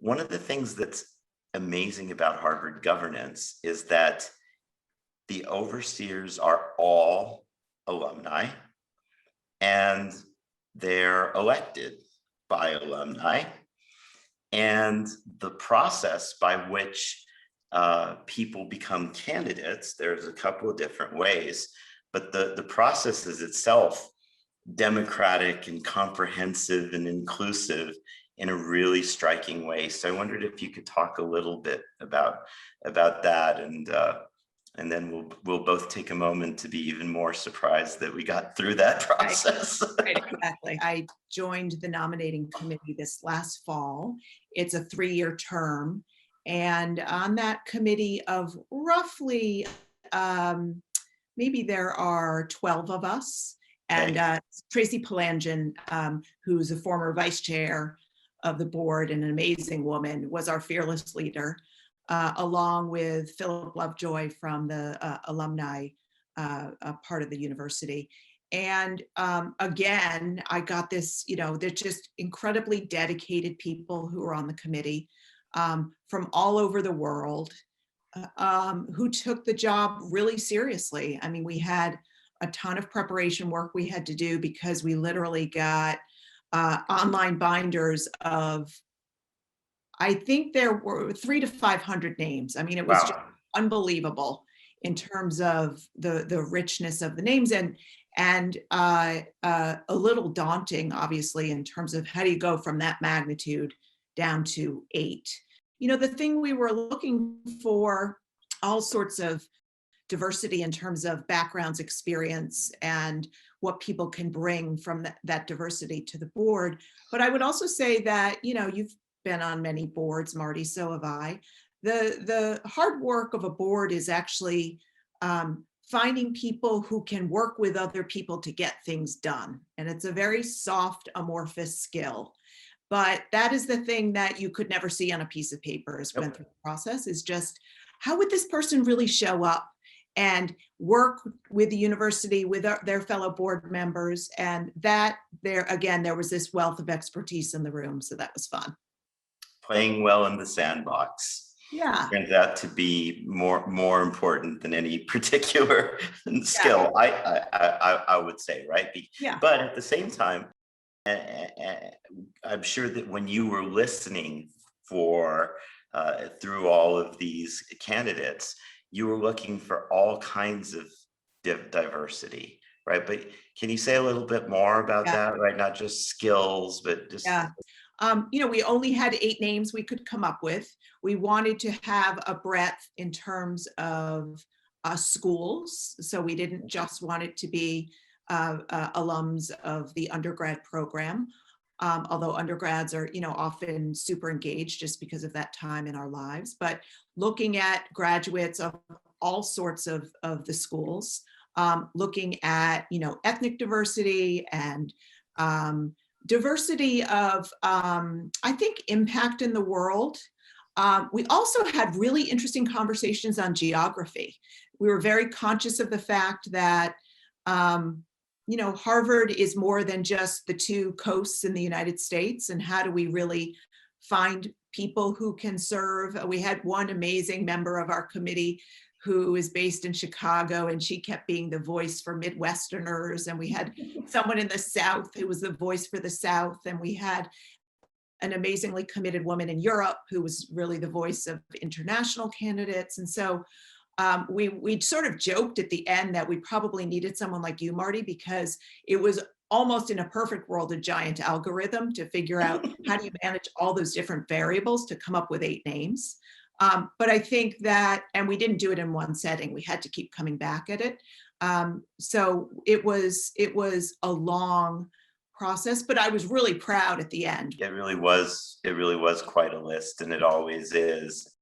one of the things that's amazing about Harvard governance is that the overseers are all alumni and they're elected by alumni. And the process by which people become candidates, there's a couple of different ways, but the process is itself democratic and comprehensive and inclusive in a really striking way. So I wondered if you could talk a little bit about that, and then we'll both take a moment to be even more surprised that we got through that process. Right, exactly. I joined the nominating committee this last fall. It's a 3-year term. And on that committee of roughly, maybe there are 12 of us. And Tracy Palangin, who's a former vice chair of the board and an amazing woman, was our fearless leader, along with Philip Lovejoy from the alumni part of the university. And again, I got this, they're just incredibly dedicated people who are on the committee from all over the world who took the job really seriously. I mean, we had a ton of preparation work we had to do because we literally got online binders of, I think there were 300 to 500 names. I mean, it was just unbelievable in terms of the richness of the names and a little daunting, obviously, in terms of how do you go from that magnitude down to 8. The thing we were looking for, all sorts of diversity in terms of backgrounds, experience, and what people can bring from that diversity to the board. But I would also say that, you've been on many boards, Marty, so have I. The hard work of a board is actually finding people who can work with other people to get things done. And it's a very soft, amorphous skill. But that is the thing that you could never see on a piece of paper as we went through the process, is just how would this person really show up and work with the university, with their fellow board members. And that there was this wealth of expertise in the room. So that was fun. Playing well in the sandbox. Yeah. Turns out to be more important than any particular skill, I would say, right? Yeah. But at the same time, I'm sure that when you were listening for through all of these candidates, you were looking for all kinds of diversity, right? But can you say a little bit more about that, right? Not just skills, but just... we only had 8 names we could come up with. We wanted to have a breadth in terms of schools. So we didn't just want it to be alums of the undergrad program, although undergrads are, often super engaged just because of that time in our lives. But looking at graduates of all sorts of the schools, looking at, ethnic diversity and diversity of, I think, impact in the world. We also had really interesting conversations on geography. We were very conscious of the fact that, Harvard is more than just the 2 coasts in the United States. And how do we really find people who can serve? We had one amazing member of our committee who is based in Chicago, and she kept being the voice for Midwesterners. And we had someone in the South who was the voice for the South. And we had an amazingly committed woman in Europe who was really the voice of international candidates. And so we sort of joked at the end that we probably needed someone like you, Marty, because it was almost in a perfect world, a giant algorithm to figure out how do you manage all those different variables to come up with 8 names. But I think that, and we didn't do it in one setting, we had to keep coming back at it. So it was a long process, but I was really proud at the end. It really was quite a list, and it always is.